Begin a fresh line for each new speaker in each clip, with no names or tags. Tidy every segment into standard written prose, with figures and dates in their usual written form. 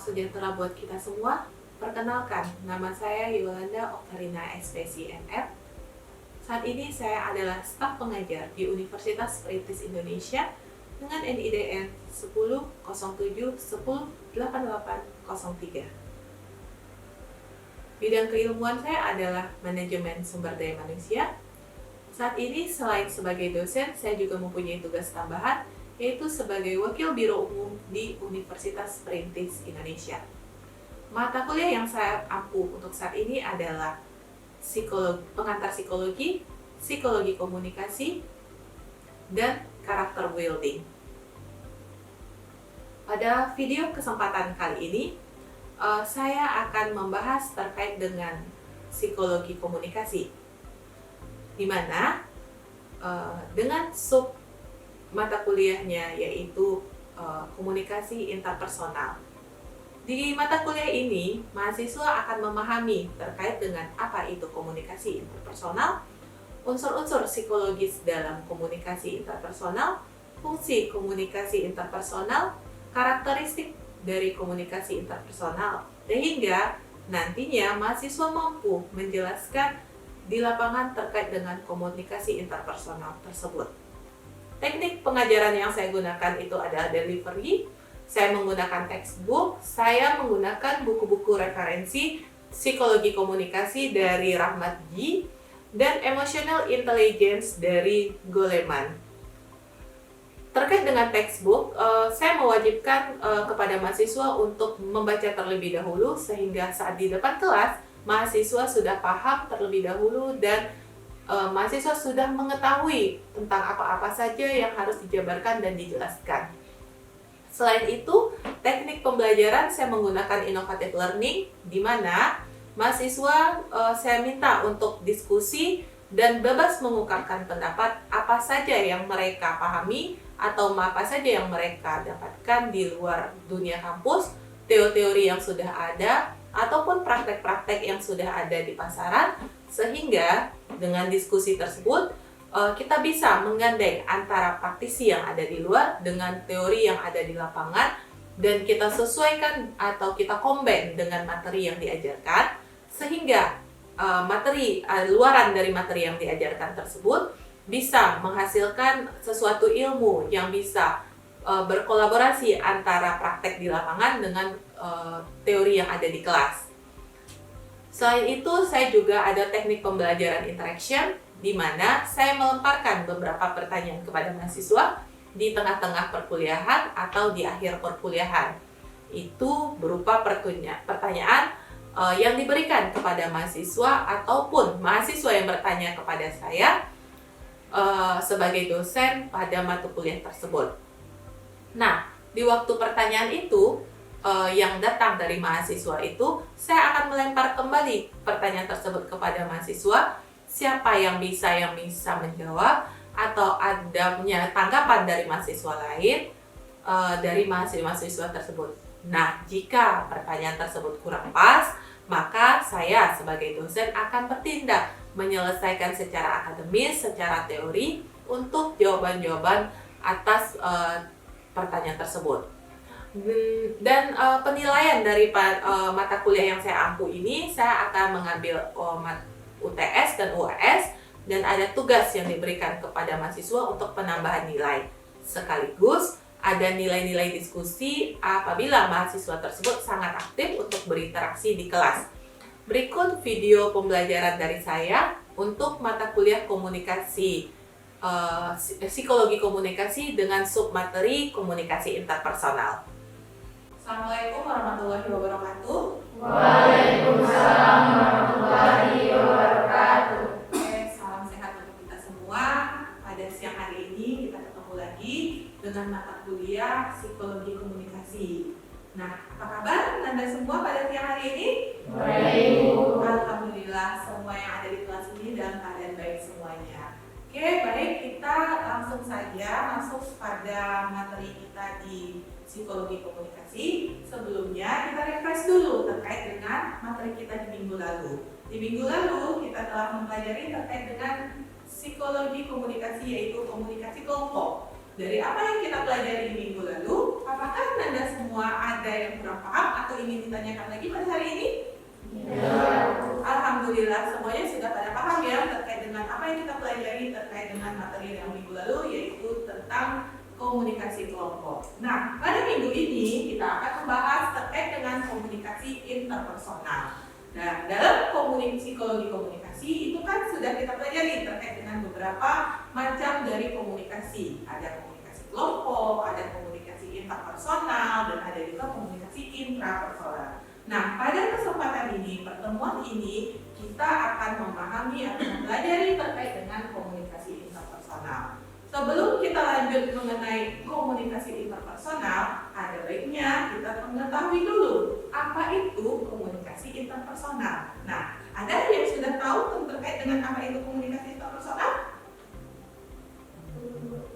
sejahtera buat kita semua. Perkenalkan, nama saya Yolanda Oktarina SPSI-MF. Saat ini saya adalah staf pengajar di Universitas Perintis Indonesia dengan NIDN 1007108803. Bidang keilmuan saya adalah manajemen sumber daya manusia. Saat ini selain sebagai dosen, saya juga mempunyai tugas tambahan, yaitu sebagai Wakil Biro Umum di Universitas Perintis Indonesia. Mata kuliah yang saya ampu untuk saat ini adalah pengantar psikologi, psikologi komunikasi, dan karakter building. Pada video kesempatan kali ini, saya akan membahas terkait dengan psikologi komunikasi, di mana dengan sub mata kuliahnya yaitu komunikasi interpersonal. Di mata kuliah ini, mahasiswa akan memahami terkait dengan apa itu komunikasi interpersonal, unsur-unsur psikologis dalam komunikasi interpersonal, fungsi komunikasi interpersonal, karakteristik dari komunikasi interpersonal, sehingga nantinya mahasiswa mampu menjelaskan di lapangan terkait dengan komunikasi interpersonal tersebut. Teknik pengajaran yang saya gunakan itu adalah delivery. Saya menggunakan textbook, saya menggunakan buku-buku referensi psikologi komunikasi dari Rahmat G dan emotional intelligence dari Goleman. Terkait dengan textbook, saya mewajibkan kepada mahasiswa untuk membaca terlebih dahulu sehingga saat di depan kelas, mahasiswa sudah paham terlebih dahulu dan mahasiswa sudah mengetahui tentang apa-apa saja yang harus dijabarkan dan dijelaskan. Selain itu, teknik pembelajaran saya menggunakan innovative learning, di mana mahasiswa saya minta untuk diskusi dan bebas mengungkapkan pendapat apa saja yang mereka pahami atau apa saja yang mereka dapatkan di luar dunia kampus, teori-teori yang sudah ada, ataupun praktek-praktek yang sudah ada di pasaran, sehingga dengan diskusi tersebut kita bisa menggandeng antara praktisi yang ada di luar dengan teori yang ada di lapangan, dan kita sesuaikan atau kita combine dengan materi yang diajarkan, sehingga luaran dari materi yang diajarkan tersebut bisa menghasilkan sesuatu ilmu yang bisa berkolaborasi antara praktek di lapangan dengan teori yang ada di kelas. Selain itu, saya juga ada teknik pembelajaran interaction, di mana saya melemparkan beberapa pertanyaan kepada mahasiswa di tengah-tengah perkuliahan atau di akhir perkuliahan. Itu berupa pertanyaan yang diberikan kepada mahasiswa ataupun mahasiswa yang bertanya kepada saya sebagai dosen pada mata kuliah tersebut. Nah, di waktu pertanyaan itu yang datang dari mahasiswa itu, saya akan melempar kembali pertanyaan tersebut kepada mahasiswa. Siapa yang bisa menjawab atau adanya tanggapan dari mahasiswa lain dari mahasiswa tersebut. Nah, jika pertanyaan tersebut kurang pas, maka saya sebagai dosen akan bertindak menyelesaikan secara akademis, secara teori untuk jawaban-jawaban atas pertanyaan tersebut. Dan penilaian dari mata kuliah yang saya ampu ini, saya akan mengambil UTS dan UAS, dan ada tugas yang diberikan kepada mahasiswa untuk penambahan nilai. Sekaligus ada nilai-nilai diskusi apabila mahasiswa tersebut sangat aktif untuk berinteraksi di kelas. Berikut video pembelajaran dari saya untuk mata kuliah komunikasi, psikologi komunikasi dengan submateri komunikasi interpersonal. Assalamualaikum warahmatullahi wabarakatuh.
Waalaikumsalam warahmatullahi wabarakatuh.
Salam sehat untuk kita semua. Pada siang hari ini kita ketemu lagi dengan mata kuliah psikologi komunikasi. Nah, apa kabar Anda semua pada siang hari ini?
Baik.
Alhamdulillah, semua yang ada di kelas ini dalam keadaan baik semuanya. Oke, baik, kita langsung saja masuk pada materi kita di psikologi komunikasi. Sebelumnya kita refresh dulu terkait dengan materi kita di minggu lalu. Di minggu lalu kita telah mempelajari terkait dengan psikologi komunikasi, yaitu komunikasi kelompok. dari apa yang kita pelajari di minggu lalu, apakah Anda semua ada yang kurang paham atau ingin ditanyakan lagi pada hari ini?
Ya.
Alhamdulillah semuanya sudah pada paham ya terkait dengan apa yang kita pelajari terkait dengan materi yang minggu lalu, yaitu tentang komunikasi kelompok. Nah, pada minggu ini kita akan membahas terkait dengan komunikasi interpersonal. Nah, dalam psikologi komunikasi itu kan sudah kita pelajari terkait dengan beberapa macam dari komunikasi. Ada komunikasi kelompok, ada komunikasi interpersonal, dan ada juga komunikasi intrapersonal. Nah, pada kesempatan ini, pertemuan ini, kita akan memahami atau mempelajari terkait dengan komunikasi interpersonal. Sebelum kita lanjut mengenai komunikasi interpersonal, ada baiknya kita mengetahui dulu apa itu komunikasi interpersonal. Nah, ada yang sudah tahu terkait dengan apa itu komunikasi interpersonal?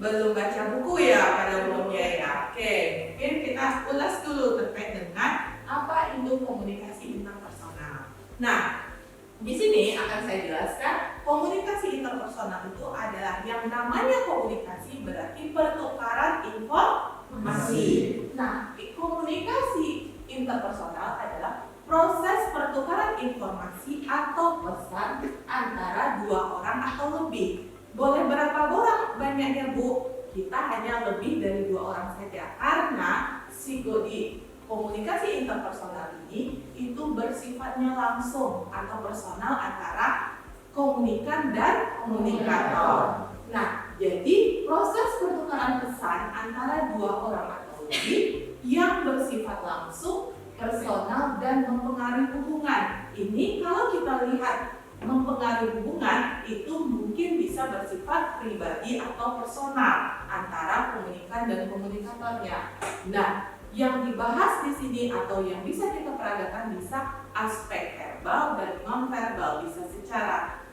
Belum baca buku ya pada umumnya ya. Oke, mungkin kita ulas dulu terkait dengan apa itu komunikasi interpersonal. Nah, di sini akan saya jelaskan komunikasi interpersonal itu adalah yang namanya komunikasi berarti pertukaran informasi. Nah, komunikasi interpersonal adalah proses pertukaran informasi atau pesan antara dua orang atau lebih. Boleh berapa orang banyaknya Bu? Kita hanya lebih dari 2 orang saja karena psikologi komunikasi interpersonal ini itu bersifatnya langsung atau personal antara komunikan dan komunikator. Nah, jadi proses pertukaran pesan antara 2 orang atau lebih yang bersifat langsung, personal, dan mempengaruhi hubungan. Ini kalau kita lihat mempengaruhi hubungan itu mungkin bisa bersifat pribadi atau personal antara komunikan dan komunikatornya. Nah, yang dibahas di sini atau yang bisa kita peragakan bisa aspek verbal dan non-verbal, bisa secara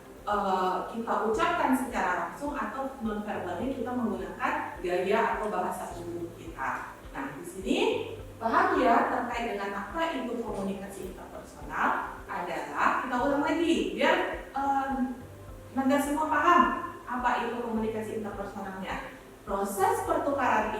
kita ucapkan secara langsung atau non-verbalnya kita menggunakan gaya atau bahasa tubuh kita. Nah, di sini paham ya terkait dengan apa itu komunikasi interpersonal adalah, kita ulang lagi biar Anda semua paham apa itu komunikasi interpersonalnya. Proses pertukaran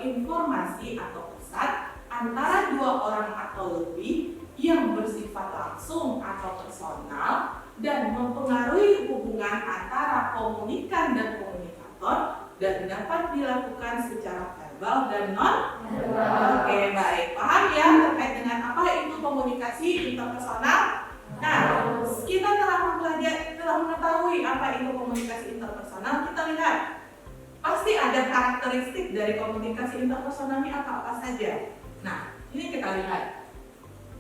informasi atau pesan antara 2 orang atau lebih yang bersifat langsung atau personal dan mempengaruhi hubungan antara komunikan dan komunikator dan dapat dilakukan secara verbal dan non-verbal. Oke, baik. Paham ya terkait dengan apa itu komunikasi interpersonal? Nah, kita telah mengetahui apa itu komunikasi interpersonal. Kita lihat pasti ada karakteristik dari komunikasi interpersonal ini apa saja. Nah, ini kita lihat.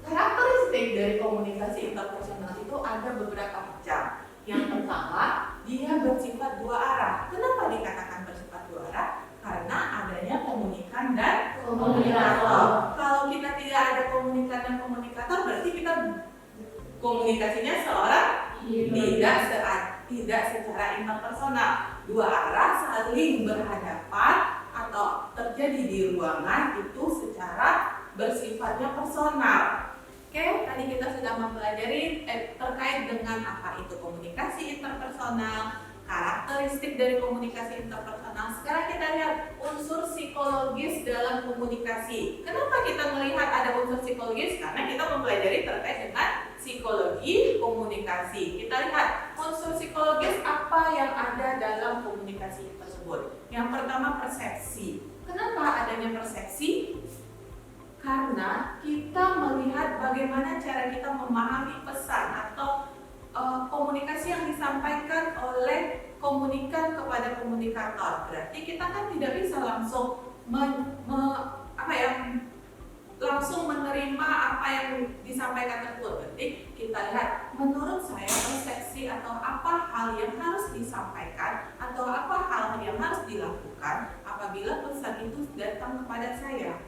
Karakteristik dari komunikasi interpersonal itu ada beberapa macam. Yang pertama, dia bersifat 2 arah. Kenapa dikatakan bersifat 2 arah? Karena adanya komunikan dan komunikator. Kalau kita tidak ada komunikan dan komunikator, berarti kita komunikasinya seorang tidak secara interpersonal. 2 arah saling berhadapan atau terjadi di ruangan itu secara bersifatnya personal. Oke, tadi kita sudah mempelajari terkait dengan apa itu komunikasi interpersonal, karakteristik dari komunikasi interpersonal. Sekarang kita lihat unsur psikologis dalam komunikasi. Kenapa kita melihat ada unsur psikologis? Karena kita mempelajari terkait dengan psikologi komunikasi. Kita lihat unsur psikologis apa yang ada dalam komunikasi tersebut. Yang pertama, persepsi. Kenapa adanya persepsi? Karena kita melihat bagaimana cara kita memahami pesan atau komunikasi yang disampaikan oleh komunikan kepada komunikator. Berarti kita kan tidak bisa langsung langsung menerima apa yang disampaikan tersebut. Berarti kita lihat, menurut saya persepsi atau apa hal yang harus disampaikan atau apa hal yang harus dilakukan apabila pesan itu datang kepada saya.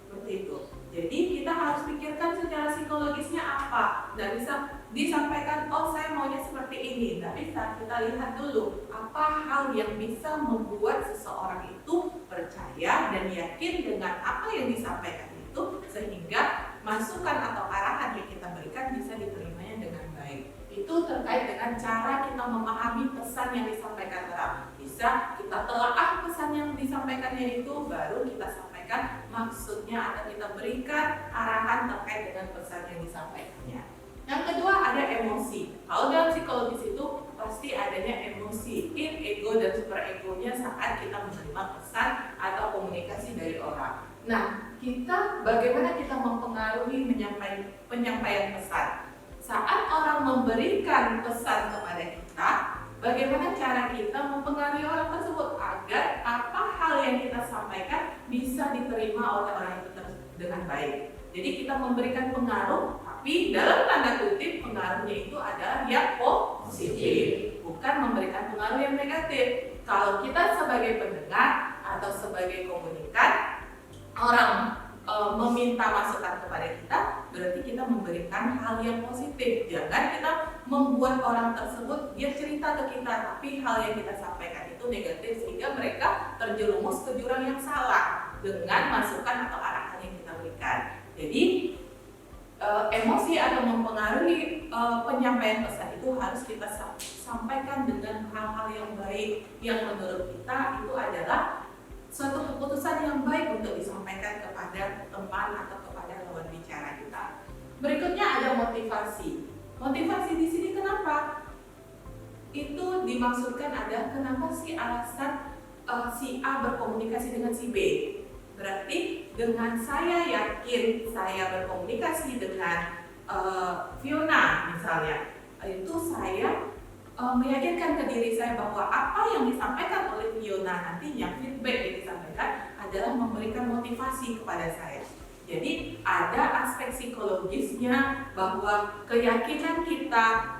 Seperti itu. Jadi kita harus pikirkan secara psikologisnya apa. Tidak bisa disampaikan, oh saya maunya seperti ini. Tidak bisa. Kita lihat dulu apa hal yang bisa membuat seseorang itu percaya dan yakin dengan apa yang disampaikan itu, sehingga masukan atau arahan yang kita berikan bisa diterimanya dengan baik. Itu terkait dengan cara kita memahami pesan yang disampaikan orang. Bisa kita telaah pesan yang disampaikan disampaikannya itu baru kita sampaikan maksudnya atau kita berikan arahan terkait dengan pesan yang disampaikannya. Yang kedua ada emosi. Kalau dalam psikologis itu pasti adanya emosi, ego dan super egonya saat kita menerima pesan atau komunikasi dari orang. Nah, bagaimana kita mempengaruhi penyampaian pesan? Saat orang memberikan pesan kepada kita, bagaimana cara kita mempengaruhi orang tersebut agar apa hal yang kita sampaikan bisa diterima oleh orang itu dengan baik. Jadi kita memberikan pengaruh, tapi dalam tanda kutip pengaruhnya itu adalah yang positif, bukan memberikan pengaruh yang negatif. Kalau kita sebagai pendengar atau sebagai komunikan, orang meminta masukan kepada kita, berarti kita memberikan hal yang positif. Jangan kita membuat orang tersebut dia cerita ke kita, tapi hal yang kita sampaikan itu negatif sehingga mereka terjerumus ke jurang yang salah dengan masukan atau arahan yang kita berikan. Jadi emosi atau mempengaruhi penyampaian pesan itu harus kita sampaikan dengan hal-hal yang baik yang menurut kita itu adalah suatu keputusan yang baik untuk disampaikan kepada teman atau kepada lawan bicara kita. Berikutnya ada motivasi. Motivasi di sini kenapa? Itu dimaksudkan ada kenapa sih alasan si A berkomunikasi dengan si B. Berarti dengan saya yakin saya berkomunikasi dengan Fiona misalnya, itu saya meyakinkan ke diri saya bahwa apa yang disampaikan oleh Fiona nantinya, feedback yang disampaikan adalah memberikan motivasi kepada saya. Jadi ada aspek psikologisnya bahwa keyakinan kita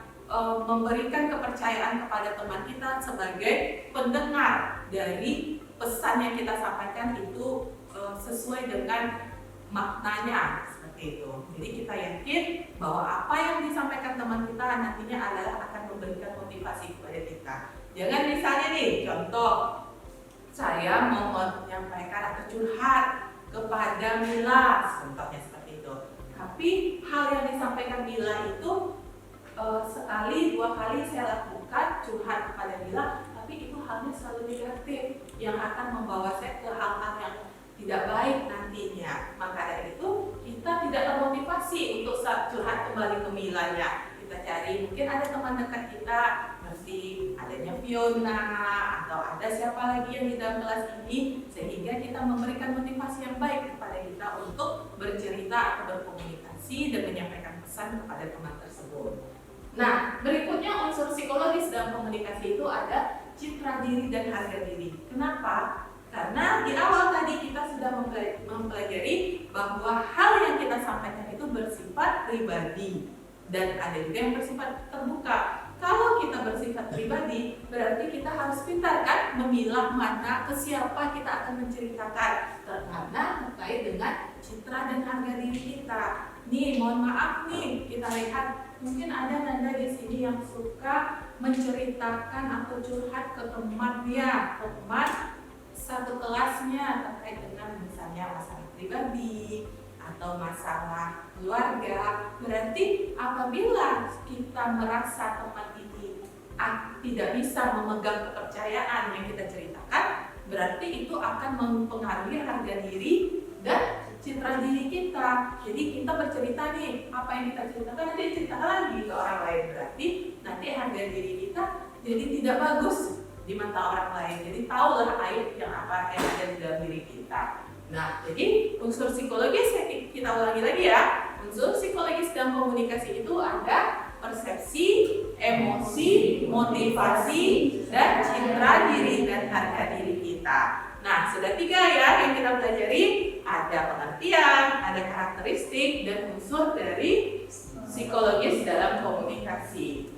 memberikan kepercayaan kepada teman kita sebagai pendengar dari pesan yang kita sampaikan itu sesuai dengan maknanya seperti itu. Jadi kita yakin bahwa apa yang disampaikan teman kita nantinya adalah akan memberikan motivasi kepada kita. Jangan misalnya nih, contoh saya mau menyampaikan atau curhat kepada Mila, contohnya seperti itu. Tapi hal yang disampaikan Mila itu sekali, dua kali saya lakukan curhat kepada Mila, tapi itu halnya selalu negatif yang akan membawa saya ke hal-hal yang tidak baik nantinya. Maka dari itu kita tidak termotivasi untuk curhat kembali ke Milanya. Kita cari, mungkin ada teman dekat kita, seperti adanya Fiona atau ada siapa lagi yang di dalam kelas ini, sehingga kita memberikan motivasi yang baik kepada kita untuk bercerita atau berkomunikasi dan menyampaikan pesan kepada teman tersebut. Nah, berikutnya unsur psikologis dalam komunikasi itu ada citra diri dan harga diri. Kenapa? Karena di awal tadi kita sudah mempelajari bahwa hal yang kita sampaikan itu bersifat pribadi dan ada juga yang bersifat terbuka. Kalau kita bersifat pribadi, berarti kita harus pintar kan memilah mana ke siapa kita akan menceritakan karena terkait dengan citra dan harga diri kita. Nih, mohon maaf nih, kita lihat mungkin ada Nanda di sini yang suka menceritakan atau curhat ke temannya, teman satu kelasnya terkait dengan misalnya masalah pribadi atau masalah keluarga. Berarti apabila kita merasa teman ini tidak bisa memegang kepercayaan yang kita ceritakan, berarti itu akan mempengaruhi harga diri dan citra diri kita. Jadi kita bercerita nih, apa yang kita ceritakan nanti ceritakan lagi ke orang lain, berarti nanti harga diri kita jadi tidak bagus di mata orang lain. Jadi tahulah aib yang apa yang ada di dalam diri kita. Nah, jadi unsur psikologis kita ulangi lagi ya. Unsur psikologis dalam komunikasi itu ada persepsi, emosi, motivasi, dan citra diri dan harga diri kita. Nah, sudah 3 ya yang kita pelajari. Ada pengertian, ada karakteristik, dan unsur dari psikologis dalam komunikasi.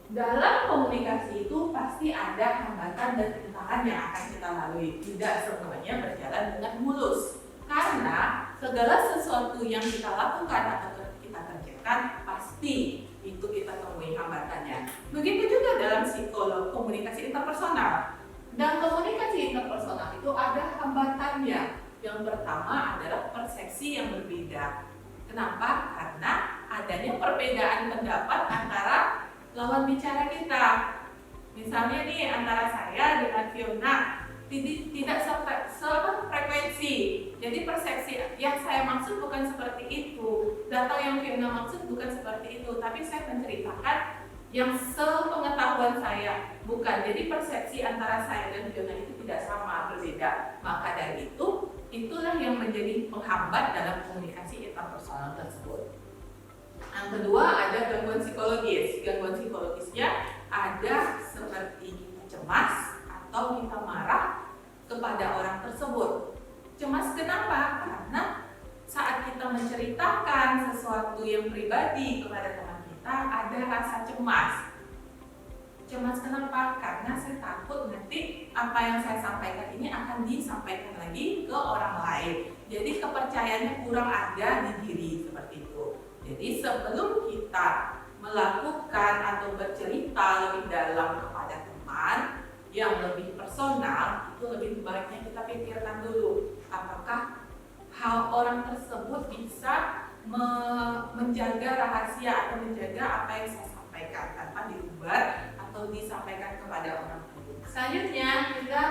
Dalam komunikasi itu pasti ada hambatan dan rintangan yang akan kita lalui. Tidak semuanya berjalan dengan mulus. Karena segala sesuatu yang kita lakukan atau kita kerjakan pasti itu kita temui hambatannya. Begitu juga dalam komunikasi interpersonal. Dan komunikasi interpersonal itu ada hambatannya. Yang pertama adalah persepsi yang berbeda. Kenapa? Karena adanya perbedaan pendapat antara lawan bicara kita. Misalnya nih antara saya dengan Fiona. tidak sefrekuensi. Jadi persepsi yang saya maksud bukan seperti itu, data yang Fiona maksud bukan seperti itu, tapi saya menceritakan yang sepengetahuan saya, bukan. Jadi persepsi antara saya dan Fiona itu tidak sama, berbeda. Maka dari itu, itulah yang menjadi penghambat dalam komunikasi interpersonal tersebut. Yang kedua ada gangguan psikologis. Gangguan psikologisnya ada seperti kita cemas atau kita marah kepada orang tersebut. Cemas kenapa? Karena saat kita menceritakan sesuatu yang pribadi kepada teman kita ada rasa cemas. Cemas kenapa? Karena saya takut nanti apa yang saya sampaikan ini akan disampaikan lagi ke orang lain. Jadi kepercayaannya kurang ada di diri seperti itu. Jadi sebelum kita melakukan atau bercerita lebih dalam kepada teman yang lebih personal, itu lebih baiknya kita pikirkan dulu apakah hal orang tersebut bisa menjaga rahasia atau menjaga apa yang saya sampaikan tanpa diumbar atau disampaikan kepada orang lain. Selanjutnya kita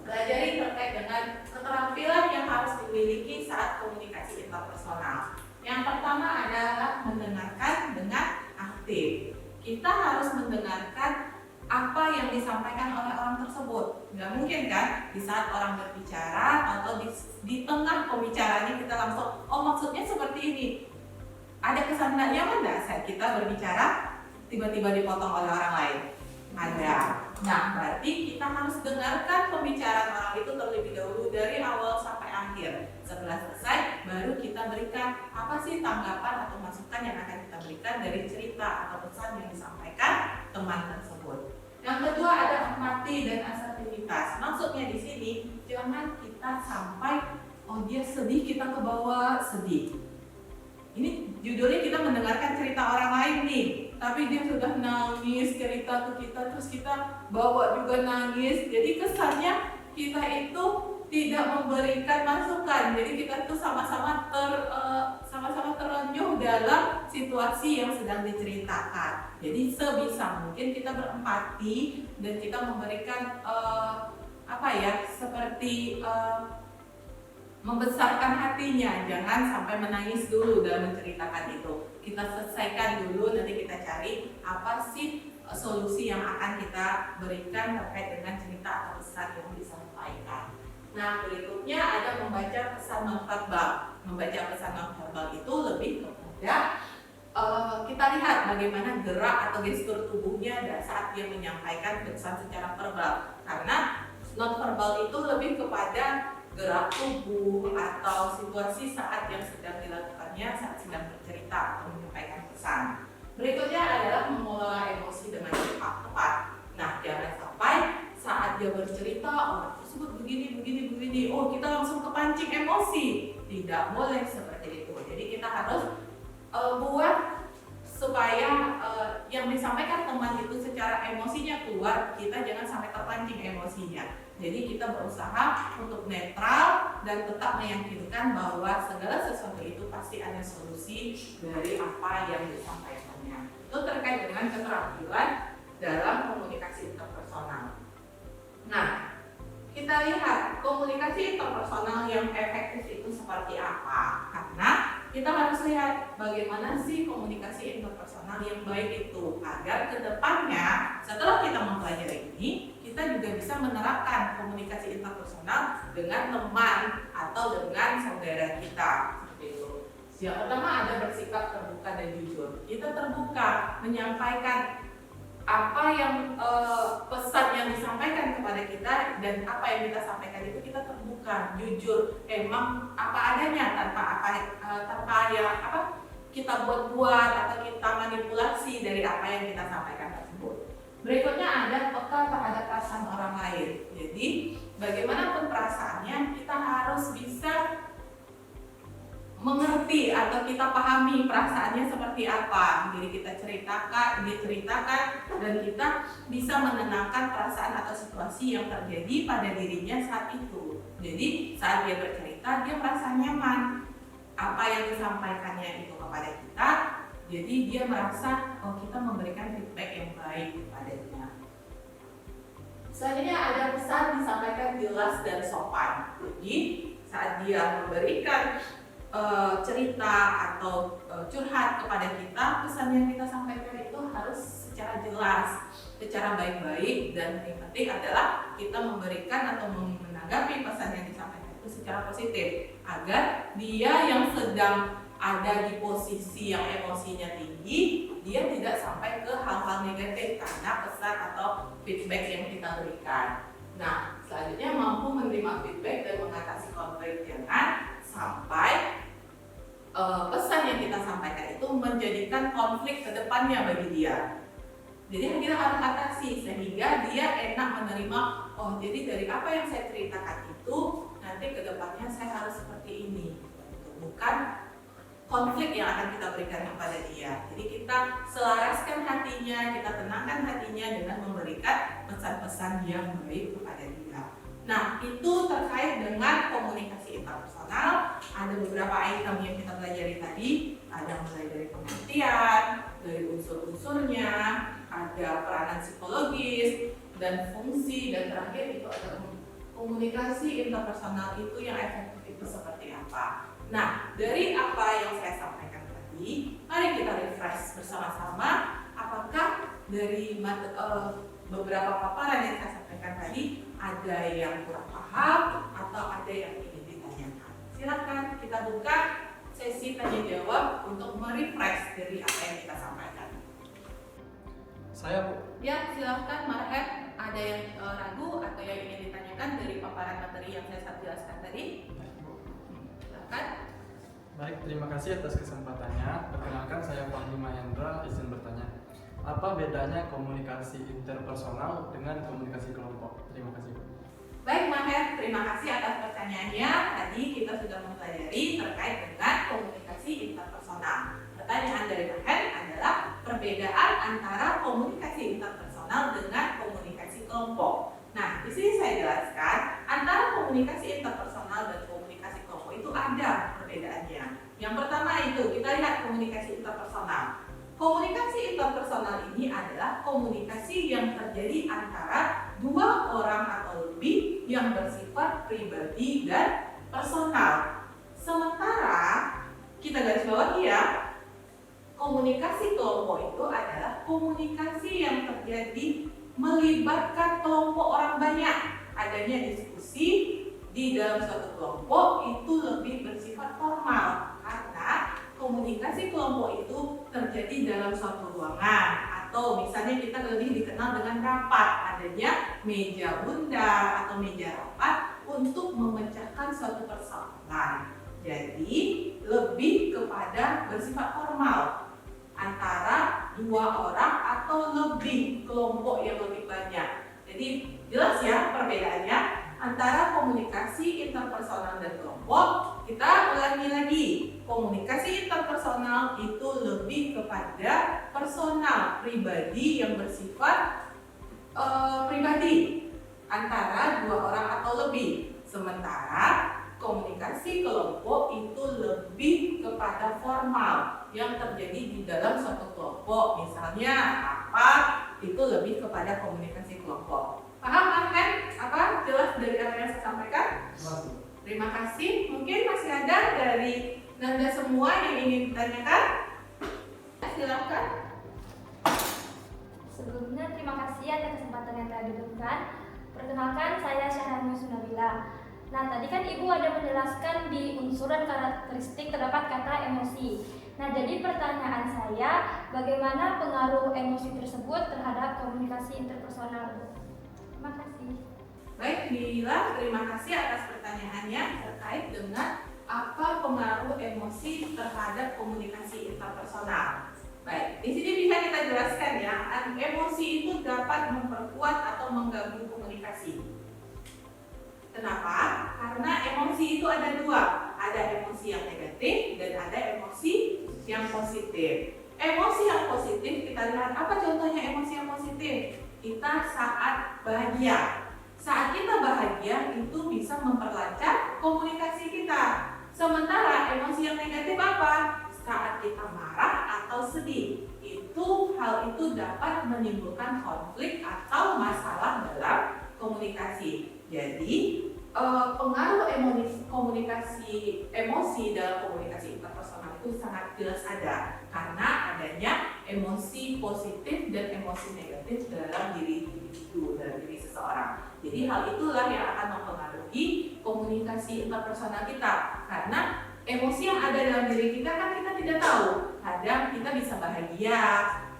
pelajari terkait dengan keterampilan yang harus dimiliki saat komunikasi interpersonal. Yang pertama adalah mendengarkan dengan aktif. Kita harus mendengarkan apa yang disampaikan oleh orang tersebut. Nggak mungkin kan di saat orang berbicara atau di tengah pembicaranya kita langsung, oh maksudnya seperti ini. Ada kesan nggak nyaman nggak saat kita berbicara tiba-tiba dipotong oleh orang lain? Ada. Nah, berarti kita harus dengarkan pembicaraan orang itu terlebih dahulu dari awal sampai akhir. Setelah selesai, baru kita berikan apa sih tanggapan atau masukan yang akan kita berikan dari cerita atau pesan yang disampaikan teman tersebut. Yang kedua ada empati dan asertivitas. Maksudnya di sini jangan kita sampai oh dia sedih kita ke bawah sedih. Ini judulnya kita mendengarkan cerita orang lain nih, tapi dia sudah nangis cerita ke kita terus kita bawa juga nangis. Jadi kesannya kita itu tidak memberikan masukan. Jadi kita tuh sama-sama terenyuh dalam situasi yang sedang diceritakan. Jadi sebisa mungkin kita berempati dan kita memberikan seperti membesarkan hatinya. Jangan sampai menangis dulu dalam menceritakan itu. Kita selesaikan dulu, nanti kita cari apa sih solusi yang akan kita berikan terkait dengan cerita atau pesan yang disampaikan. Nah, berikutnya ada membaca pesan nonverbal. Membaca pesan nonverbal itu lebih kepada kita lihat bagaimana gerak atau gestur tubuhnya saat dia menyampaikan pesan secara verbal. Karena nonverbal itu lebih kepada gerak tubuh atau situasi saat yang sedang dilakukannya saat sedang bercerita atau menyampaikan pesan. Berikutnya adalah mengelola emosi dengan tepat. Nah, jangan sampai saat dia bercerita orang tersebut begini, oh kita langsung kepancing emosi. Tidak boleh seperti itu. Jadi kita harus buat supaya yang disampaikan teman itu secara emosinya keluar, kita jangan sampai terpancing emosinya. Jadi kita berusaha untuk netral dan tetap meyakinkan bahwa segala sesuatu itu pasti ada solusi dari apa yang disampaikannya. Itu terkait dengan keterampilan dalam komunikasi interpersonal. Nah, kita lihat komunikasi interpersonal yang efektif itu seperti apa. Karena kita harus lihat bagaimana sih komunikasi interpersonal yang baik itu, agar kedepannya setelah kita mempelajari ini, kita juga bisa menerapkan komunikasi interpersonal dengan teman atau dengan saudara kita. Seperti itu. Yang pertama ada bersikap terbuka dan jujur. Kita terbuka menyampaikan apa yang pesan yang disampaikan kepada kita dan apa yang kita sampaikan itu kita terbuka, jujur, emang apa adanya tanpa kita buat-buat atau kita manipulasi dari apa yang kita sampaikan tersebut. Berikutnya ada peka terhadap perasaan orang lain. Jadi bagaimanapun perasaannya kita harus bisa mengerti atau kita pahami perasaannya seperti apa. Jadi kita diceritakan dan kita bisa menenangkan perasaan atau situasi yang terjadi pada dirinya saat itu. Jadi saat dia bercerita dia merasa nyaman apa yang disampaikannya itu kepada kita. Jadi dia merasa kita memberikan feedback yang baik kepadanya. Selanjutnya ada pesan disampaikan jelas dan sopan. Jadi saat dia memberikan cerita atau curhat kepada kita, pesan yang kita sampaikan itu harus secara jelas, secara baik-baik, dan yang penting adalah kita memberikan atau menanggapi pesan yang disampaikan itu secara positif agar dia yang sedang ada di posisi yang emosinya tinggi, dia tidak sampai ke hal-hal negatif karena pesan atau feedback yang kita berikan. Nah, selanjutnya mampu menerima feedback dan mengatasi konflik. Jangan sampai pesan yang kita sampaikan itu menjadikan konflik ke depannya bagi dia. Jadi kita harus atasi sehingga dia enak menerima, oh jadi dari apa yang saya ceritakan itu nanti ke depannya saya harus seperti ini. Bukan konflik yang akan kita berikan kepada dia. Jadi kita selaraskan hatinya, kita tenangkan hatinya dengan memberikan pesan-pesan yang baik kepada dia. Nah, itu terkait dengan komunikasi interpersonal. Ada beberapa item yang kita pelajari tadi. Ada mulai dari pengertian, dari unsur-unsurnya, ada peranan psikologis dan fungsi, dan terakhir itu ada komunikasi interpersonal itu yang efektif itu seperti apa. Nah, dari apa yang saya sampaikan tadi, mari kita refresh bersama-sama apakah dari beberapa paparan yang saya sampaikan tadi ada yang kurang paham atau ada yang ingin ditanyakan. Silakan kita buka sesi tanya jawab untuk merefresh dari apa yang kita sampaikan.
Saya, Bu.
Ya, silakan Marhet, ada yang ragu atau yang ingin ditanyakan dari paparan materi yang saya jelaskan tadi? Silakan.
Baik, terima kasih atas kesempatannya. Perkenalkan, saya Fahmi Mahendra, izin bertanya. Apa bedanya komunikasi interpersonal dengan komunikasi kelompok? Terima kasih.
Baik Maher, terima kasih atas pertanyaannya. Tadi kita sudah mempelajari terkait dengan komunikasi interpersonal. Pertanyaan dari Maher adalah perbedaan antara komunikasi interpersonal dengan komunikasi kelompok. Nah, di sini saya jelaskan antara komunikasi interpersonal dan komunikasi kelompok itu ada perbedaannya. Yang pertama itu kita lihat komunikasi interpersonal. Komunikasi interpersonal ini adalah komunikasi yang terjadi antara dua orang atau lebih yang bersifat pribadi dan personal. Sementara kita garis bawahi ya, komunikasi kelompok itu adalah komunikasi yang terjadi melibatkan kelompok orang banyak. Adanya diskusi di dalam suatu kelompok itu lebih bersifat formal karena komunikasi kelompok itu terjadi dalam suatu ruangan atau misalnya kita lebih dikenal dengan rapat, adanya meja bundar atau meja rapat untuk memecahkan suatu persoalan. Jadi lebih kepada bersifat formal antara dua orang atau lebih kelompok yang lebih banyak. Jadi jelas ya perbedaannya antara komunikasi interpersonal dan kelompok. Kita ulangi lagi, komunikasi interpersonal itu lebih kepada personal, pribadi yang bersifat pribadi antara dua orang atau lebih. Sementara komunikasi kelompok itu lebih kepada formal yang terjadi di dalam suatu kelompok. Misalnya rapat itu lebih kepada komunikasi kelompok. Paham Arhen? Apa jelas dari apa yang saya sampaikan? Terima kasih. Mungkin masih ada dari Nanda semua yang ingin ditanyakan? Silakan.
Sebelumnya terima kasih atas kesempatan yang telah diberikan. Perkenalkan, saya Syahrani Sunabila. Nah, tadi kan Ibu ada menjelaskan di unsur dan karakteristik terdapat kata emosi. Nah, jadi pertanyaan saya, bagaimana pengaruh emosi tersebut terhadap komunikasi interpersonal? Terima kasih.
Baik, Bila, terima kasih atas pertanyaannya terkait dengan apa pengaruh emosi terhadap komunikasi interpersonal. Baik, di sini bisa kita jelaskan ya, emosi itu dapat memperkuat atau mengganggu komunikasi. Kenapa? Karena emosi itu ada dua, ada emosi yang negatif dan ada emosi yang positif. Emosi yang positif kita lihat apa contohnya emosi yang positif? Kita saat bahagia. Saat kita bahagia itu bisa memperlancar komunikasi kita. Sementara emosi yang negatif apa? Saat kita marah atau sedih. Hal itu dapat menimbulkan konflik atau masalah dalam komunikasi. Jadi pengaruh komunikasi emosi dalam komunikasi interpersonal itu sangat jelas ada, karena adanya emosi positif dan emosi negatif dalam diri individu, dalam diri seseorang. Jadi hal itulah yang akan mempengaruhi komunikasi interpersonal kita, karena emosi yang ada dalam diri kita kan kita tidak tahu. Kadang kita bisa bahagia,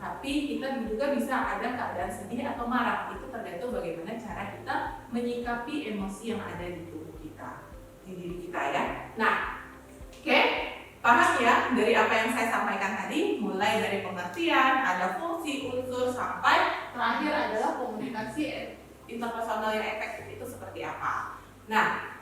tapi kita juga bisa ada keadaan sedih atau marah. Itu tergantung bagaimana cara kita menyikapi emosi yang ada di tubuh kita, di diri kita ya. Nah, oke, paham ya dari apa yang saya sampaikan tadi, mulai dari pengertian, ada fungsi, unsur, sampai terakhir adalah komunikasi interpersonal yang efektif itu seperti apa. Nah,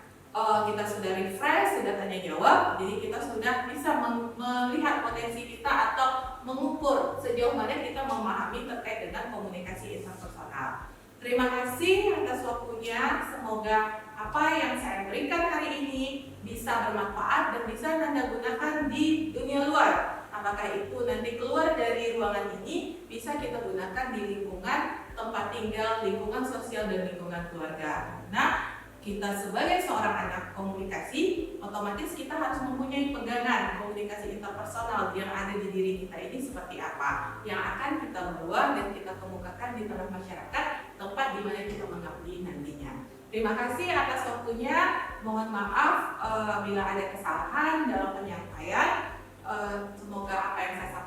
kita sudah refresh, sudah tanya jawab, jadi kita sudah bisa melihat potensi kita atau mengukur sejauh mana kita memahami terkait dengan komunikasi interpersonal. Terima kasih atas waktunya, semoga apa yang saya berikan hari ini bisa bermanfaat dan bisa Anda gunakan di dunia luar. Apakah itu nanti keluar dari ruangan ini, bisa kita gunakan di lingkungan tempat tinggal, lingkungan sosial, dan lingkungan keluarga. Nah, kita sebagai seorang anak komunikasi, otomatis kita harus mempunyai pegangan komunikasi interpersonal yang ada di diri kita ini seperti apa, yang akan kita bawa dan kita kemukakan di tengah masyarakat, tempat di mana kita mengabdi nantinya. Terima kasih atas waktunya. Mohon maaf bila ada kesalahan dalam penyampaian. Semoga apa yang saya sampaikan